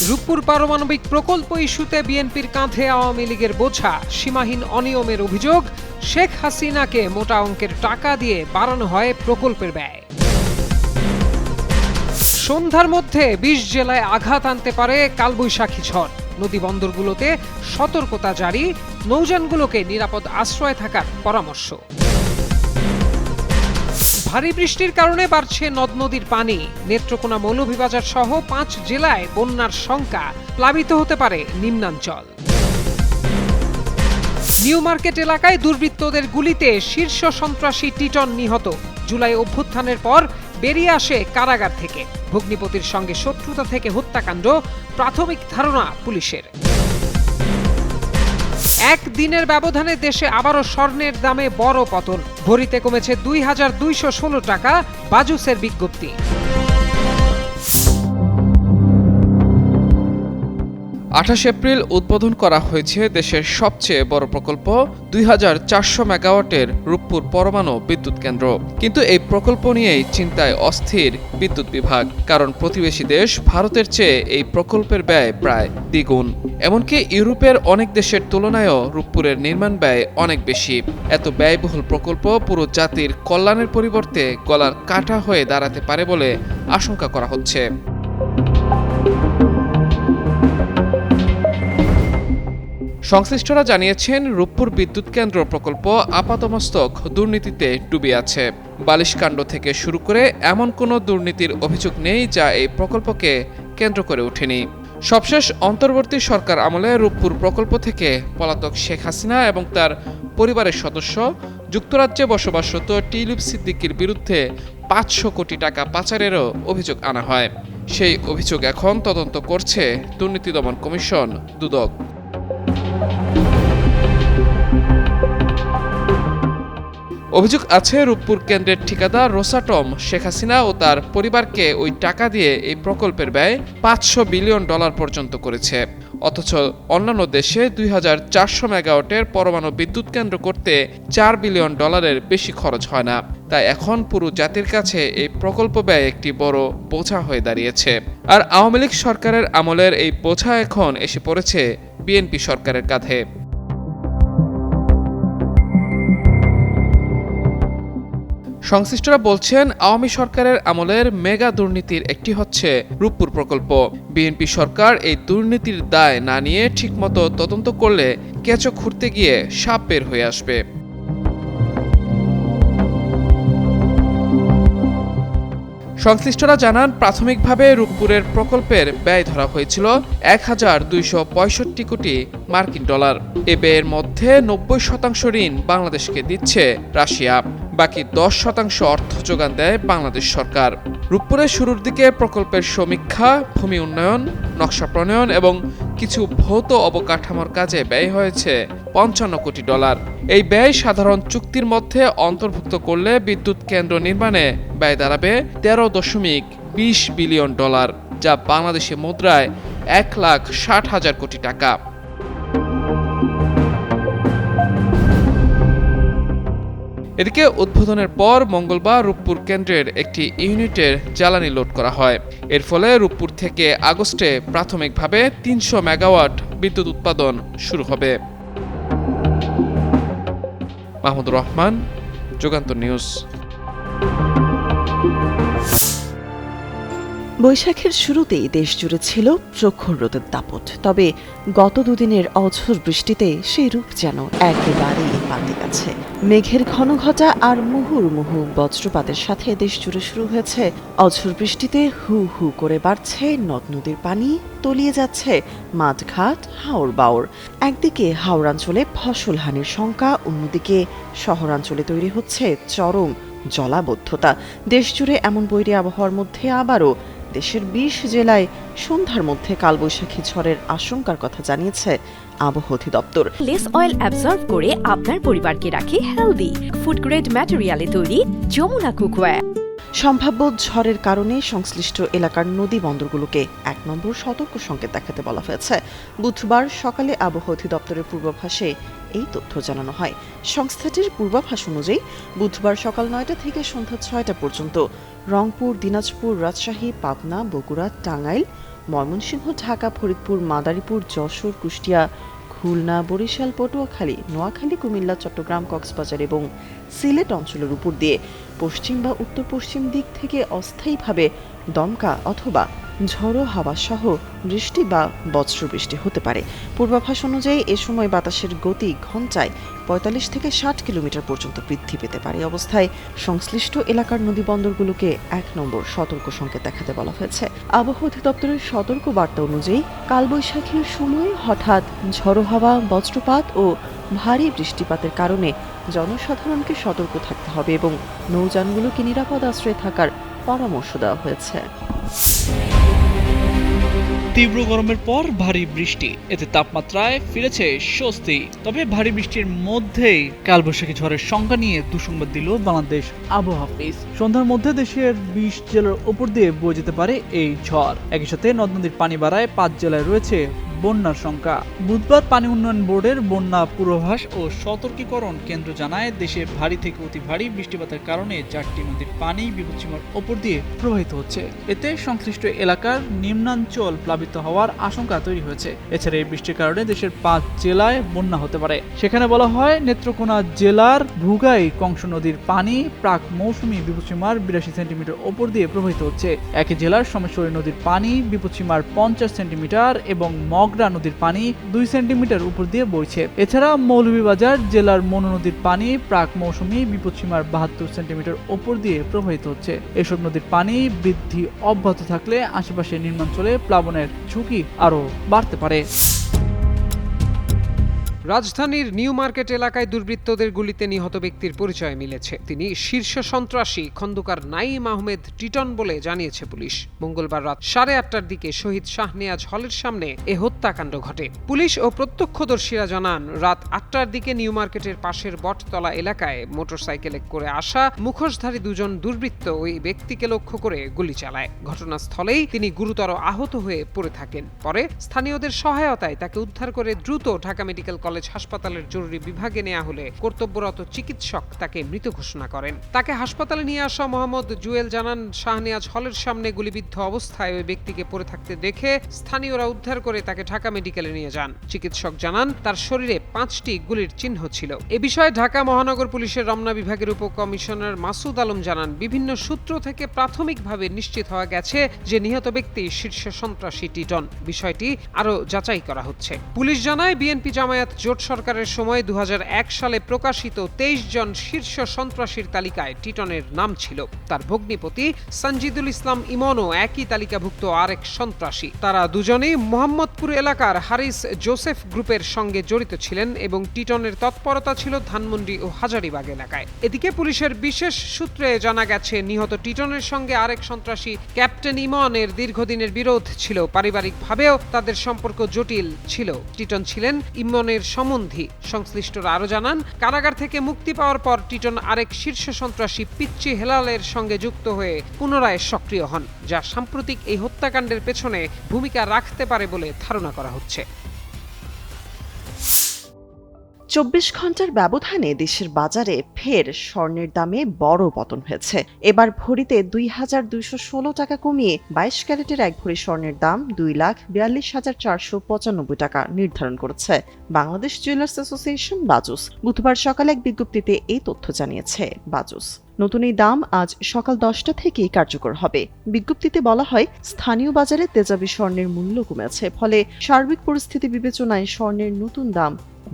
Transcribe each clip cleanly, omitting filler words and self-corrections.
রূপপুর পারমাণবিক প্রকল্প ইস্যুতে বিএনপির কাঁধে আওয়ামী লীগের বোঝা, সীমাহীন অনিয়মের অভিযোগ, শেখ হাসিনাকে মোটা অঙ্কের টাকা দিয়ে বাড়ানো হয় প্রকল্পের ব্যয়। সন্ধ্যার মধ্যে ২০ জেলায় আঘাত আনতে পারে কালবৈশাখী ঝড়। নদী বন্দরগুলোতে সতর্কতা জারি, নৌযানগুলোকে নিরাপদ আশ্রয়ে থাকার পরামর্শ। ভারী বৃষ্টির কারণে বাড়ছে নদ নদীর পানি। নেত্রকোনা, মৌলভীবাজার সহ ৫ জেলায় বন্যার শঙ্কা, প্লাবিত হতে পারে নিম্নাঞ্চল। নিউ মার্কেট এলাকায় দুর্বৃত্তদের গুলিতে শীর্ষ সন্ত্রাসী টিটন নিহত। জুলাই অভ্যুত্থানের পর বেরিয়ে আসে কারাগার থেকে। ভগ্নিপতির সঙ্গে শত্রুতা থেকে হত্যাকাণ্ড, প্রাথমিক ধারণা পুলিশের। একদিনের ব্যবধানে দেশে আবারও স্বর্ণের দামে বড় পতন। ভরিতে কমেছে ২,২১৬ টাকা, বাজুসের বিজ্ঞপ্তি। ২৮ এপ্রিল উদ্বোধন করা হয়েছে দেশের সবচেয়ে বড় প্রকল্প ২৪০০ মেগাওয়াটের রূপপুর পরমাণু বিদ্যুৎ কেন্দ্র। কিন্তু এই প্রকল্প নিয়েই চিন্তায় অস্থির বিদ্যুৎ বিভাগ। কারণ প্রতিবেশী দেশ ভারতের চেয়ে এই প্রকল্পের ব্যয় প্রায় দ্বিগুণ। এমনকি ইউরোপের অনেক দেশের তুলনায়ও রূপপুরের নির্মাণ ব্যয় অনেক বেশি। এত ব্যয়বহুল প্রকল্প পুরো জাতির কল্যাণের পরিবর্তে গলার কাঁটা হয়ে দাঁড়াতে পারে বলে আশঙ্কা করা হচ্ছে। সংশ্লিষ্টরা জানিয়েছেন, রূপপুর বিদ্যুৎ কেন্দ্র প্রকল্প আপাতমস্তক দুর্নীতিতে ডুবে আছে। বালিশকাণ্ড থেকে শুরু করে এমন কোনো দুর্নীতির অভিযোগ নেই যা এই প্রকল্পকে কেন্দ্র করে ওঠেনি। সবশেষ অন্তর্বর্তী সরকার আমলে রূপপুর প্রকল্প থেকে পলাতক শেখ হাসিনা এবং তার পরিবারের সদস্য যুক্তরাজ্যে বসবাসরত টিউলিপ সিদ্দিকীর বিরুদ্ধে ৫০০ কোটি টাকা পাচারেরও অভিযোগ আনা হয়। সেই অভিযোগ এখন তদন্ত করছে দুর্নীতি দমন কমিশন দুদক। অভিযোগ আছে, রূপপুর কেন্দ্রের ঠিকাদার রোসাটম শেখ হাসিনা ও তার পরিবারকে ওই টাকা দিয়ে এই প্রকল্পের ব্যয় $৫০০ বিলিয়ন পর্যন্ত করেছে। অথচ অন্যান্য দেশে ২৪০০ মেগাওয়াটের পরমাণু বিদ্যুৎ কেন্দ্র করতে $৪ বিলিয়ন বেশি খরচ হয় না। তাই এখন পুরো জাতির কাছে এই প্রকল্প ব্যয় একটি বড় বোঝা হয়ে দাঁড়িয়েছে। আর আওয়ামী লীগ সরকারের আমলের এই বোঝা এখন এসে পড়েছে বিএনপি সরকারের কাঁধে। সংশ্লিষ্টরা বলছেন, আওয়ামী সরকারের আমলের মেগা দুর্নীতির একটি হচ্ছে রূপপুর প্রকল্প। বিএনপি সরকার এই দুর্নীতির দায় না নিয়ে ঠিকমতো তদন্ত করলে কেঁচো খুঁড়তে গিয়ে সাপ বের হয়ে আসবে। সংশ্লিষ্টরা জানান, প্রাথমিকভাবে রূপপুরের প্রকল্পের ব্যয় ধরা হয়েছিল $১,২৬৫ কোটি মার্কিন। এ ব্যয়ের মধ্যে ৯০% ঋণ বাংলাদেশকে দিচ্ছে রাশিয়া, বাকি 10% অর্থ যোগান দেয় বাংলাদেশ সরকার। রূপপুরের শুরুর দিকে প্রকল্পের সমীক্ষা, ভূমি উন্নয়ন, নকশা প্রণয়ন এবং কিছু ভৌত অবকাঠামোর কাজে ব্যয় হয়েছে $৫৫ কোটি। এই ব্যয় সাধারণ চুক্তির মধ্যে অন্তর্ভুক্ত করলে বিদ্যুৎ কেন্দ্র নির্মাণে ব্যয় দাঁড়াবে $১৩.২০ বিলিয়ন, যা বাংলাদেশি মুদ্রায় ১,৬০,০০০ কোটি টাকা। এদিকে উদ্বোধনের পর মঙ্গলবার রূপপুর কেন্দ্রের একটি ইউনিটের জ্বালানি লোড করা হয়। এর ফলে রূপপুর থেকে আগস্টে প্রাথমিকভাবে ৩০০ মেগাওয়াট বিদ্যুৎ উৎপাদন শুরু হবে। মাহমুদুর রহমান, যুগান্তর নিউজ। বৈশাখের শুরুতেই দেশ জুড়ে ছিল প্রখর রোদের দাপট। তবে গত দুদিনের অঝোর বৃষ্টিতে সেই রূপ যেন একেবারেই পাল্টে গেছে। মেঘের ঘন ঘটা আর মুহুর্মুহু বজ্রপাতের সাথে দেশ জুড়ে শুরু হয়েছে অঝোর বৃষ্টিতে হু হু করে বাড়ছে নদ নদীর পানি, তলিয়ে যাচ্ছে মাঠঘাট, হাওর বাওর। একদিকে হাওড়াঞ্চলে ফসলহানির শঙ্কা, অন্যদিকে শহরাঞ্চলে তৈরি হচ্ছে চরম জলাবদ্ধতা। দেশজুড়ে এমন বৈরী আবহাওয়ার মধ্যে আবারও দেশের ২০ জেলায় সন্ধ্যার মধ্যে কালবৈশাখী ঝড়ের আশঙ্কার কথা জানিয়েছে আবহাওয়া অধিদপ্তর। লেস অয়েল অ্যাবজর্ব করে আপনার পরিবারকে রাখে হেলদি। ফুড গ্রেড ম্যাটেরিয়ালে তৈরি যমুনা কুকওয়্যার। সম্ভাব্য ঝড়ের কারণে সংশ্লিষ্ট এলাকার নদী বন্দরগুলোকে ১ নম্বর সতর্ক সংকেত দেখাতে বলা হয়েছে। বুধবার সকালে আবহাওয়া অধিদপ্তরের পূর্বাভাসে এই তথ্য জানানো হয়। সংস্থাটির পূর্বাভাস অনুযায়ী বুধবার সকাল ৯টা থেকে সন্ধ্যা ৬টা পর্যন্ত রংপুর, দিনাজপুর, রাজশাহী, পাবনা, বগুড়া, টাঙ্গাইল, ময়মনসিংহ, ঢাকা, ফরিদপুর, মাদারীপুর, যশোর, কুষ্টিয়া, খুলনা, বরিশাল, পটুয়াখালী, নোয়াখালী, কুমিল্লা, চট্টগ্রাম, কক্সবাজার এবং সিলেট অঞ্চলের উপর দিয়ে পশ্চিম বা উত্তর পশ্চিম দিক থেকে অস্থায়ীভাবে দমকা অথবা ঝড়ো হাওয়া সহ বৃষ্টি বা বজ্রবৃষ্টি হতে পারে। পূর্বাভাস অনুযায়ী এ সময় বাতাসের গতি ঘন্টায় ৪৫ থেকে ৬০ কিলোমিটার পর্যন্ত বৃদ্ধি পেতে পারে। অবস্থায় সংশ্লিষ্ট এলাকার নদীবন্দরগুলোকে ১ নম্বর সতর্ক সংকেত দেখাতে বলা হয়েছে। আবহাওয়া অধিদপ্তরের সতর্ক বার্তা অনুযায়ী কালবৈশাখীর সময় হঠাৎ ঝড়ো হাওয়া, বজ্রপাত ও ভারী বৃষ্টিপাতের কারণে জনসাধারণকে সতর্ক থাকতে হবে এবং নৌযানগুলোকে নিরাপদ আশ্রয়ে থাকার পরামর্শ দেওয়া হয়েছে। তীব্র গরমের পর ভারী বৃষ্টি, এতে তাপমাত্রায় ফিরেছে স্বস্তি। তবে ভারী বৃষ্টির মধ্যেই কালবৈশাখী ঝড়ের সংখ্যা নিয়ে দুঃসংবাদ দিল বাংলাদেশ আবহাওয়া অফিস। সন্ধ্যার মধ্যে দেশের ২০ জেলার উপর দিয়ে বয়ে যেতে পারে এই ঝড়। একই সাথে নদ নদীর পানি বাড়ায় ৫ জেলায় রয়েছে বন্যার সংখ্যা। বুধবার পানি উন্নয়ন বোর্ডের বন্যা পূর্বাভাস ও সতর্কীকরণ কেন্দ্র জানায়, দেশে ভারী থেকে অতি ভারী বৃষ্টিপাতের কারণে ৪টি নদীর পানি বিপদসীমার ওপর দিয়ে প্রবাহিত হচ্ছে। এতে সংশ্লিষ্ট এলাকার নিম্নাঞ্চল প্লাবিত হওয়ার আশঙ্কা তৈরি হয়েছে। এছাড়া এই বৃষ্টির কারণে দেশের ৫ জেলায় বন্যা হতে পারে। সেখানে বলা হয়, নেত্রকোনা জেলার ভুগাই কংস নদীর পানি প্রাক মৌসুমী বিপদসীমার ৮২ সেন্টিমিটার ওপর দিয়ে প্রবাহিত হচ্ছে। একই জেলার সোমেশ্বরী নদীর পানি বিপদসীমার ৫০ সেন্টিমিটার এবং মগরা নদীর পানি ২ সেন্টিমিটার উপর দিয়ে বইছে। এছাড়া মৌলভীবাজার জেলার মনু নদীর পানি প্রাক মৌসুমী বিপদসীমার ৭২ সেন্টিমিটার উপর দিয়ে প্রবাহিত হচ্ছে। এসব নদীর পানি বৃদ্ধি অব্যাহত থাকলে আশেপাশের নিম্নাঞ্চলে প্লাবনের ঝুঁকি আরও বাড়তে পারে। রাজধানীর নিউ মার্কেট এলাকায় দুর্বৃত্তদের গুলিতে নিহত ব্যক্তির পরিচয় মিলেছে। তিনি শীর্ষ সন্ত্রাসী খন্দকার নাঈম আহমেদ টিটন বলে জানিয়েছে পুলিশ। মঙ্গলবার রাত ৮:৩০টার দিকে শহীদ শাহনেয়াজ হলের সামনে এ হত্যাকাণ্ড ঘটে। পুলিশ ও প্রত্যক্ষদর্শীরা জানান, রাত ৮টার দিকে নিউ মার্কেটের পাশের বটতলা এলাকায় মোটরসাইকেলে করে আসা মুখোশধারী দুজন দুর্বৃত্ত ওই ব্যক্তিকে লক্ষ্য করে গুলি চালায়। ঘটনাস্থলেই তিনি গুরুতর আহত হয়ে পড়ে থাকেন। পরে স্থানীয়দের সহায়তায় তাকে উদ্ধার করে দ্রুত ঢাকা মেডিকেল কলেজ হাসপাতালের জরুরি বিভাগে নেওয়া হলে কর্তব্যরত চিকিৎসক তাকে মৃত ঘোষণা করেন। তাকে হাসপাতালে নিয়ে আসা মোহাম্মদ জুয়েল জানান, শাহনেয়াজ হলের সামনে গুলিবিদ্ধ অবস্থায় ওই ব্যক্তিকে পড়ে থাকতে দেখে স্থানীয়রা উদ্ধার করে তাকে ঢাকা মেডিকেলে নিয়ে যান। চিকিৎসক জানান, তার শরীরে ৫টি গুলির চিহ্ন ছিল। এ বিষয়ে ঢাকা মহানগর পুলিশের রমনা বিভাগের উপকমিশনার মাসুদ আলম জানান, বিভিন্ন সূত্র থেকে প্রাথমিকভাবে নিশ্চিত হওয়া গেছে যে নিহত ব্যক্তি শীর্ষ সন্ত্রাসী টিটন। বিষয়টি আরও যাচাই করা হচ্ছে। পুলিশ জানায়, বিএনপি জামায়াত জোট সরকারের সময় ২০০১ সালে প্রকাশিত ২৩ জন শীর্ষ সন্ত্রাসীর তালিকায় টিটনের নাম ছিল। তার ভগ্নিপতি সঞ্জিদুল ইসলাম ইমনও একই তালিকাভুক্ত আরেক সন্ত্রাসী। তারা দুজনেই মোহাম্মদপুর এলাকার হারিস জোসেফ গ্রুপের সঙ্গে জড়িত ছিলেন এবং টিটনের তৎপরতা ছিল ধানমন্ডি ও হাজারীবাগ এলাকায়। এদিকে পুলিশের বিশেষ সূত্রে জানা গেছে, নিহত টিটনের সঙ্গে আরেক সন্ত্রাসী ক্যাপ্টেন ইমনের দীর্ঘদিনের বিরোধ ছিল। পারিবারিকভাবেও তাদের সম্পর্ক জটিল ছিল। টিটন ছিলেন ইমনের সম্বন্ধী। সংশ্লিষ্টরা আরও জানান, কারাগার থেকে মুক্তি পাওয়ার পর টিটন আরেক শীর্ষ সন্ত্রাসী পিচ্চি হেলালের সঙ্গে যুক্ত হয়ে পুনরায় সক্রিয় হন, যা সাম্প্রতিক এই হত্যাকাণ্ডের পেছনে ভূমিকা রাখতে পারে বলে ধারণা করা হচ্ছে। ২৪ ঘন্টার ব্যবধানে দেশের বাজারে ফের স্বর্ণের দামে বড় পতন হয়েছে। এবার ভরিতে ২,২১৬ টাকা কমিয়ে ২২ ক্যারেটের ১ ভরি স্বর্ণের দাম ২,৪২,৪৯৫ টাকা নির্ধারণ করেছে বাংলাদেশ জুয়েলার্স অ্যাসোসিয়েশন বাজুস। বুধবার সকালে এক বিজ্ঞপ্তিতে এই তথ্য জানিয়েছে বাজুস। নতুন এই দাম আজ সকাল ১০টা থেকেই কার্যকর হবে। বিজ্ঞপ্তিতে বলা হয়, স্থানীয় বাজারে তেজাবি স্বর্ণের মূল্য কমেছে, ফলে সার্বিক পরিস্থিতি বিবেচনায় স্বর্ণের নতুন দাম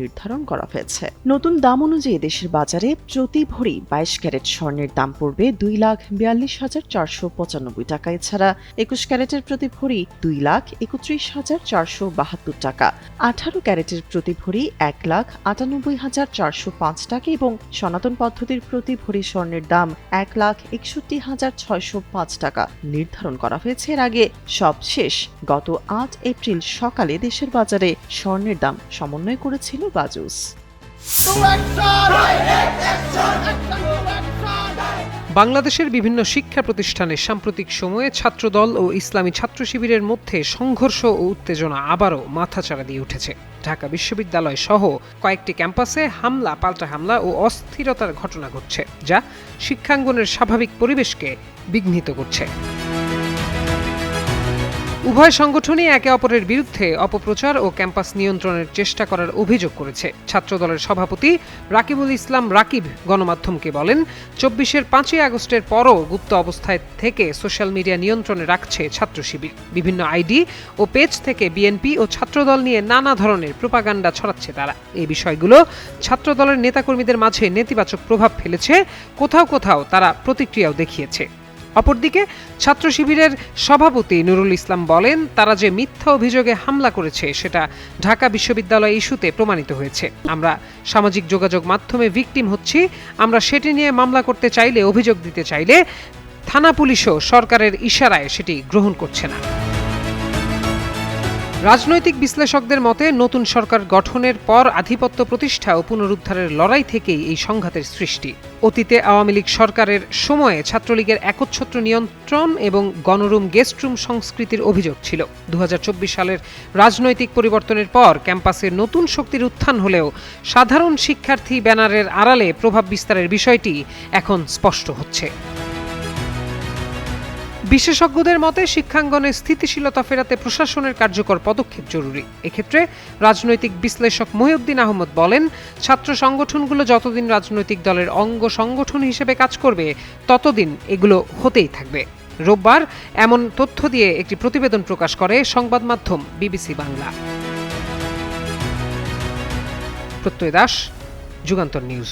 নির্ধারণ করা হয়েছে। নতুন দাম অনুযায়ী দেশের বাজারে প্রতি ভরি ২২ ক্যারেট স্বর্ণের দাম পড়বে ২,৪২,৪৯৫ টাকা। এছাড়া ২১ ক্যারেটের প্রতি ভরি ২,৩১,৪৭২ টাকা, ১৮ ক্যারেটের প্রতি ভরি ১,৯৮,৪০৫ টাকা এবং সনাতন পদ্ধতির প্রতি ভরি স্বর্ণের দাম ১,৬১,৬০৫ টাকা নির্ধারণ করা হয়েছে। এর আগে সবশেষ গত ৮ এপ্রিল সকালে দেশের বাজারে স্বর্ণের দাম সমন্বয় করেছে বাজুস। বাংলাদেশের বিভিন্ন শিক্ষা প্রতিষ্ঠানে সাম্প্রতিক সময়ে ছাত্রদল ও ইসলামী ছাত্র শিবিরের মধ্যে সংঘর্ষ ও উত্তেজনা আবারও মাথাচাড়া দিয়ে উঠেছে। ঢাকা বিশ্ববিদ্যালয় সহ কয়েকটি ক্যাম্পাসে হামলা, পাল্টা হামলা ও অস্থিরতার ঘটনা ঘটছে, যা শিক্ষাঙ্গনের স্বাভাবিক পরিবেশকে বিঘ্নিত করছে। উভয় সংগঠনই একে অপরের বিরুদ্ধে অপপ্রচার ও ক্যাম্পাস নিয়ন্ত্রণের চেষ্টা করার অভিযোগ করেছে। ছাত্রদলের সভাপতি রাকিবুল ইসলাম রাকিব গণমাধ্যমকে বলেন, ২৪-এর ৫ই আগস্টের পরও গুপ্ত অবস্থায় থেকে সোশ্যাল মিডিয়া নিয়ন্ত্রণে রাখছে ছাত্র শিবির। বিভিন্ন আইডি ও পেজ থেকে বিএনপি ও ছাত্রদল নিয়ে নানা ধরনের প্রোপাগান্ডা ছড়াচ্ছে তারা। এই বিষয়গুলো ছাত্রদলের নেতাকর্মীদের মাঝে নেতিবাচক প্রভাব ফেলেছে, কোথাও কোথাও তারা প্রতিক্রিয়াও দেখিয়েছে। অপরদিকে ছাত্র শিবিরের সভাপতি নুরুল ইসলাম বলেন, তারা যে মিথ্যা অভিযোগে হামলা করেছে সেটা ঢাকা বিশ্ববিদ্যালয় ইস্যুতে প্রমাণিত হয়েছে। আমরা সামাজিক যোগাযোগ মাধ্যমে ভিকটিম হচ্ছি। আমরা সেটি নিয়ে মামলা করতে চাইলে, অভিযোগ দিতে চাইলে থানা পুলিশও সরকারের ইশারায় সেটি গ্রহণ করছে না। রাজনৈতিক বিশ্লেষকদের মতে, নতুন সরকার গঠনের পর আধিপত্য প্রতিষ্ঠা ও পুনরুদ্ধারের লড়াই থেকেই এই সংঘাতের সৃষ্টি। অতীতে আওয়ামী লীগ সরকারের সময়ে ছাত্রলীগের একচ্ছত্র নিয়ন্ত্রণ এবং গণরুম, গেস্টরুম সংস্কৃতির অভিযোগ ছিল। ২০২৪ সালের রাজনৈতিক পরিবর্তনের পর ক্যাম্পাসে নতুন শক্তির উত্থান হলেও সাধারণ শিক্ষার্থী ব্যানারের আড়ালে প্রভাব বিস্তারের বিষয়টি এখন স্পষ্ট হচ্ছে। বিশেষজ্ঞদের মতে, শিক্ষাঙ্গনে স্থিতিশীলতা ফেরাতে প্রশাসনের কার্যকর পদক্ষেপ জরুরি। এক্ষেত্রে রাজনৈতিক বিশ্লেষক মহিউদ্দিন আহমদ বলেন, ছাত্র সংগঠনগুলো যতদিন রাজনৈতিক দলের অঙ্গ সংগঠন হিসেবে কাজ করবে, ততদিন এগুলো হতেই থাকবে। রোববার এমন তথ্য দিয়ে একটি প্রতিবেদন প্রকাশ করে সংবাদ মাধ্যম বিবিসি বাংলা। প্রত্যয় দাস, যুগান্তর নিউজ।